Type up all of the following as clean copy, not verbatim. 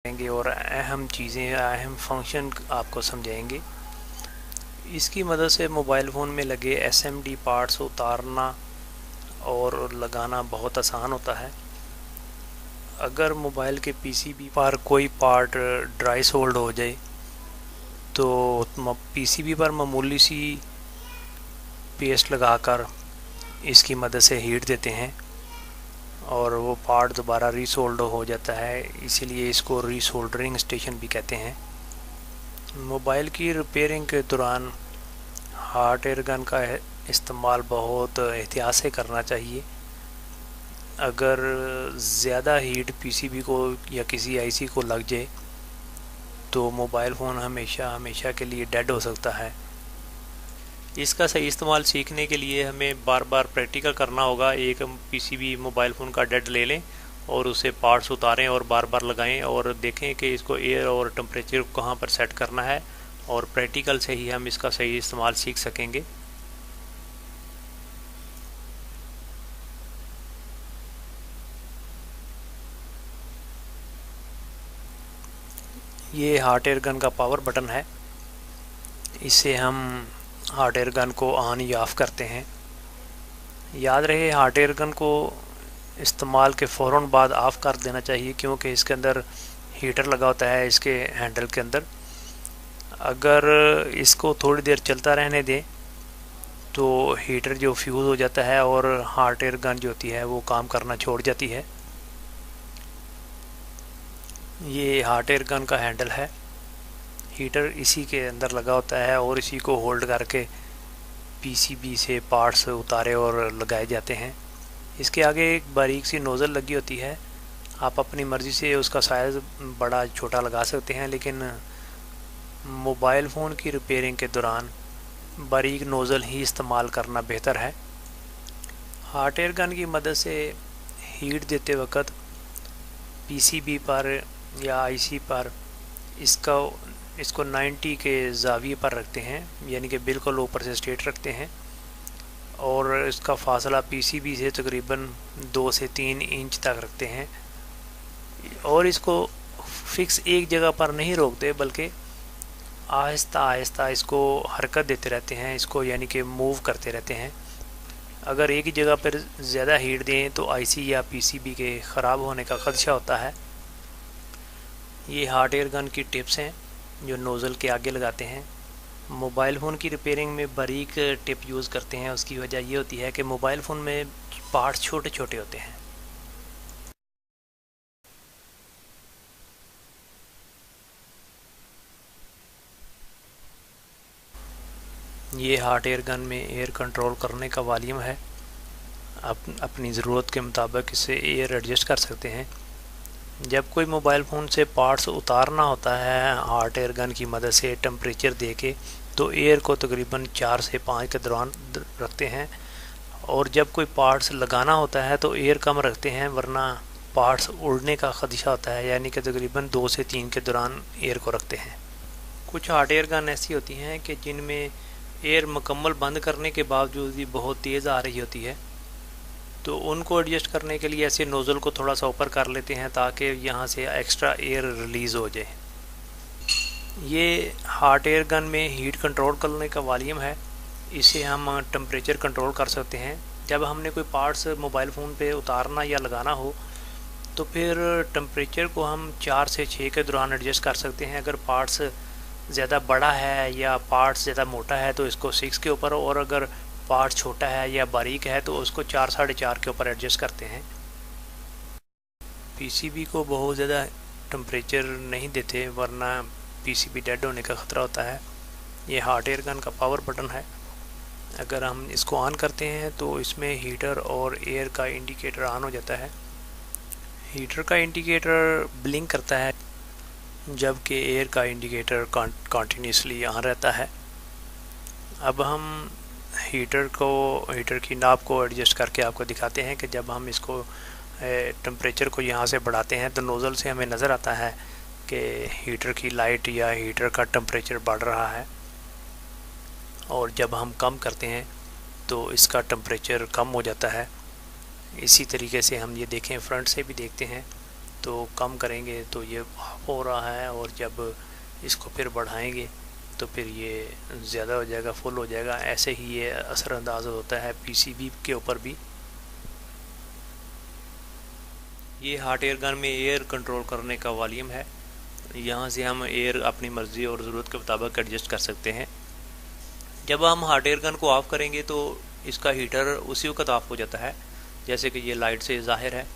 करेंगे और अहम चीज़ें, अहम फंक्शन आपको समझाएंगे। इसकी मदद से मोबाइल फ़ोन में लगे एसएमडी पार्ट्स उतारना और लगाना बहुत आसान होता है। अगर मोबाइल के पीसीबी पर कोई पार्ट ड्राई सोल्ड हो जाए तो पीसीबी पर मामूली सी पेस्ट लगाकर इसकी मदद से हीट देते हैं और वो पार्ट दोबारा रीसोल्ड हो जाता है, इसीलिए इसको रीसोल्डरिंग स्टेशन भी कहते हैं। मोबाइल की रिपेयरिंग के दौरान हॉट एयर गन का इस्तेमाल बहुत एहतियात से करना चाहिए। अगर ज़्यादा हीट पीसीबी को या किसी आईसी को लग जाए तो मोबाइल फ़ोन हमेशा के लिए डेड हो सकता है। इसका सही इस्तेमाल सीखने के लिए हमें बार बार प्रैक्टिकल करना होगा। एक पीसीबी मोबाइल फ़ोन का डेड ले लें और उसे पार्ट्स उतारें और बार बार लगाएं और देखें कि इसको एयर और टेम्परेचर कहाँ पर सेट करना है, और प्रैक्टिकल से ही हम इसका सही इस्तेमाल सीख सकेंगे। ये हॉट एयर गन का पावर बटन है, इससे हम हॉट एयर गन को ऑन या ऑफ़ करते हैं। याद रहे हॉट एयर गन को इस्तेमाल के फ़ौरन बाद ऑफ़ कर देना चाहिए, क्योंकि इसके अंदर हीटर लगा होता है इसके हैंडल के अंदर। अगर इसको थोड़ी देर चलता रहने दें तो हीटर जो फ्यूज़ हो जाता है और हॉट एयर गन जो होती है वो काम करना छोड़ जाती है। ये हॉट एयर गन का हैंडल है, हीटर इसी के अंदर लगा होता है और इसी को होल्ड करके पीसीबी से पार्ट्स उतारे और लगाए जाते हैं। इसके आगे एक बारीक सी नोज़ल लगी होती है, आप अपनी मर्ज़ी से उसका साइज़ बड़ा छोटा लगा सकते हैं, लेकिन मोबाइल फ़ोन की रिपेयरिंग के दौरान बारीक नोज़ल ही इस्तेमाल करना बेहतर है। हॉट एयर गन की मदद से हीट देते वक्त पीसीबी पर या आईसी पर इसको 90 के ज़ाविये पर रखते हैं, यानी कि बिल्कुल ऊपर से स्ट्रेट रखते हैं, और इसका फासला पीसीबी से तकरीबन 2 से 3 इंच तक रखते हैं। और इसको फिक्स एक जगह पर नहीं रोकते, बल्कि आहिस्ता आहिस्ता इसको हरकत देते रहते हैं, इसको यानी कि मूव करते रहते हैं। अगर एक ही जगह पर ज़्यादा हीट दें तो आईसी या पीसीबी के ख़राब होने का ख़दशा होता है। ये हॉट एयर गन की टिप्स हैं जो नोज़ल के आगे लगाते हैं। मोबाइल फ़ोन की रिपेयरिंग में बारीक टिप यूज़ करते हैं, उसकी वजह ये होती है कि मोबाइल फ़ोन में पार्ट्स छोटे छोटे होते हैं। ये हॉट एयर गन में एयर कंट्रोल करने का वॉल्यूम है, अपनी ज़रूरत के मुताबिक इसे एयर एडजस्ट कर सकते हैं। जब कोई मोबाइल फ़ोन से पार्ट्स उतारना होता है हॉट एयर गन की मदद से टेम्परेचर दे के, तो एयर को तकरीबन 4 से 5 के दौरान रखते हैं, और जब कोई पार्ट्स लगाना होता है तो एयर कम रखते हैं, वरना पार्ट्स उड़ने का ख़दशा होता है, यानी कि तकरीबन 2 से 3 के दौरान एयर को रखते हैं। कुछ हॉट एयर गन ऐसी होती हैं कि जिनमें एयर मुकम्मल बंद करने के बावजूद भी बहुत तेज़ आ रही होती है, तो उनको एडजस्ट करने के लिए ऐसे नोज़ल को थोड़ा सा ऊपर कर लेते हैं ताकि यहाँ से एक्स्ट्रा एयर रिलीज़ हो जाए। ये हॉट एयर गन में हीट कंट्रोल करने का वॉल्यूम है, इसे हम टेम्परेचर कंट्रोल कर सकते हैं। जब हमने कोई पार्ट्स मोबाइल फ़ोन पे उतारना या लगाना हो तो फिर टेम्परेचर को हम 4 से 6 के दौरान एडजस्ट कर सकते हैं। अगर पार्ट्स ज़्यादा बड़ा है या पार्ट्स ज़्यादा मोटा है तो इसको 6 के ऊपर, और अगर पार्ट छोटा है या बारीक है तो उसको 4 साढ़े 4 के ऊपर एडजस्ट करते हैं। पीसीबी को बहुत ज़्यादा टेम्परेचर नहीं देते, वरना पीसीबी डेड होने का ख़तरा होता है। ये हॉट एयर गन का पावर बटन है, अगर हम इसको ऑन करते हैं तो इसमें हीटर और एयर का इंडिकेटर ऑन हो जाता है। हीटर का इंडिकेटर ब्लिंक करता है, जबकि एयर का इंडिकेटर कंटिन्यूसली ऑन रहता है। अब हम हीटर की नाब को एडजस्ट करके आपको दिखाते हैं कि जब हम इसको टेम्परेचर को यहाँ से बढ़ाते हैं तो नोज़ल से हमें नज़र आता है कि हीटर की लाइट या हीटर का टेम्परेचर बढ़ रहा है, और जब हम कम करते हैं तो इसका टेम्परेचर कम हो जाता है। इसी तरीके से हम ये देखें, फ्रंट से भी देखते हैं तो कम करेंगे तो ये ऑफ हो रहा है, और जब इसको फिर बढ़ाएंगे तो फिर ये ज़्यादा हो जाएगा, फुल हो जाएगा। ऐसे ही ये असरअंदाज होता है पीसीबी के ऊपर भी। ये हॉट एयर गन में एयर कंट्रोल करने का वॉल्यूम है। यहाँ से हम एयर अपनी मर्ज़ी और ज़रूरत के मुताबिक एडजस्ट कर सकते हैं। जब हम हॉट एयर गन को ऑफ़ करेंगे तो इसका हीटर उसी वक्त ऑफ हो जाता है, जैसे कि ये लाइट से ज़ाहिर है।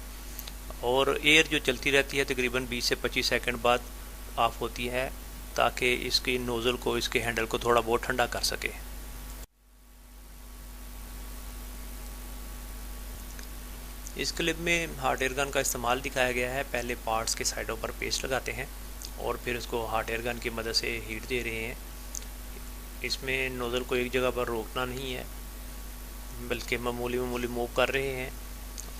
और एयर जो चलती रहती है तकरीबन 20 से 25 सेकंड बाद ऑफ होती है, ताकि इसकी नोज़ल को, इसके हैंडल को थोड़ा बहुत ठंडा कर सके। इस क्लिप में हॉट एयर गन का इस्तेमाल दिखाया गया है। पहले पार्ट्स के साइडों पर पेस्ट लगाते हैं और फिर उसको हॉट एयर गन की मदद से हीट दे रहे हैं। इसमें नोज़ल को एक जगह पर रोकना नहीं है, बल्कि मामूली मूव कर रहे हैं।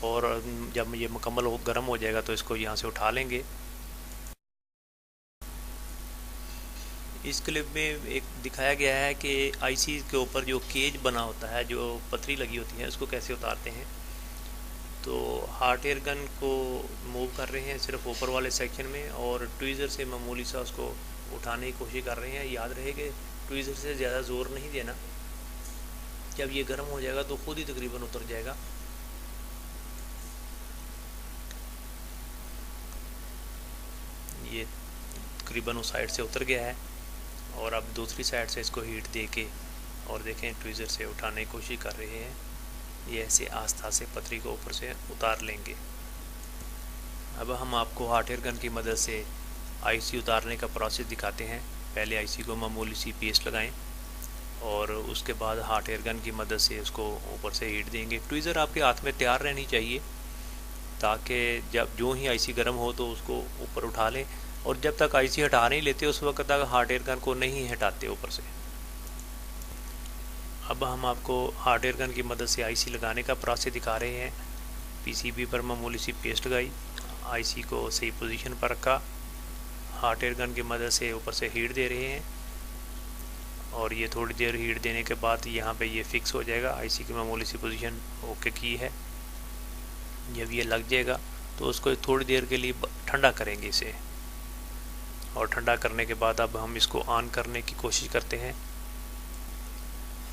और जब ये मुकम्मल गर्म हो जाएगा तो इसको यहाँ से उठा लेंगे। इस क्लिप में एक दिखाया गया है कि आईसी के ऊपर जो केज बना होता है, जो पतरी लगी होती है, उसको कैसे उतारते हैं। तो हॉट एयर गन को मूव कर रहे हैं सिर्फ ऊपर वाले सेक्शन में, और ट्वीज़र से मामूली सा उसको उठाने की कोशिश कर रहे हैं। याद रहे कि ट्वीज़र से ज़्यादा ज़ोर नहीं देना, जब ये गर्म हो जाएगा तो खुद ही तकरीबन उतर जाएगा। ये तकरीबन उस साइड से उतर गया है, और अब दूसरी साइड से इसको हीट दे के, और देखें ट्वीज़र से उठाने की कोशिश कर रहे हैं। ये ऐसे आस्था से पतरी को ऊपर से उतार लेंगे। अब हम आपको हॉट एयर गन की मदद से आईसी उतारने का प्रोसेस दिखाते हैं। पहले आईसी को मामूली सी पेस्ट लगाएं और उसके बाद हॉट एयर गन की मदद से उसको ऊपर से हीट देंगे। ट्वीज़र आपके हाथ में तैयार रहनी चाहिए, ताकि जब जो ही आईसी गर्म हो तो उसको ऊपर उठा लें, और जब तक आईसी हटा नहीं लेते उस वक्त तक हॉट एयर गन को नहीं हटाते ऊपर से। अब हम आपको हॉट एयर गन की मदद से आईसी लगाने का प्रोसेस दिखा रहे हैं। पीसीबी पर मामूली सी पेस्ट लगाई, आईसी को सही पोजीशन पर रखा, हॉट एयर गन की मदद से ऊपर से हीट दे रहे हैं, और ये थोड़ी देर हीट देने के बाद यहाँ पे ये फिक्स हो जाएगा। आईसी की मामूली सी पोजीशन ओके की है। जब ये लग जाएगा तो उसको थोड़ी देर के लिए ठंडा करेंगे इसे, और ठंडा करने के बाद अब हम इसको ऑन करने की कोशिश करते हैं।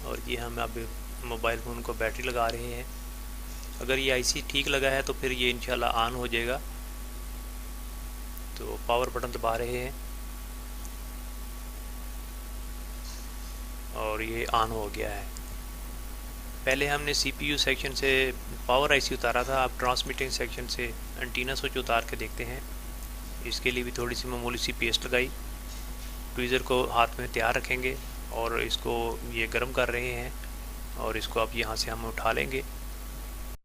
और ये हम अब मोबाइल फ़ोन को बैटरी लगा रहे हैं। अगर ये आईसी ठीक लगा है तो फिर ये इंशाल्लाह ऑन हो जाएगा। तो पावर बटन दबा रहे हैं और ये ऑन हो गया है। पहले हमने सीपीयू सेक्शन से पावर आईसी उतारा था, अब ट्रांसमिटिंग सेक्शन से एंटीना स्विच उतार के देखते हैं। इसके लिए भी थोड़ी सी मामूली सी पेस्ट लगाई। ट्वीज़र को हाथ में तैयार रखेंगे और इसको ये गर्म कर रहे हैं, और इसको अब यहाँ से हम उठा लेंगे।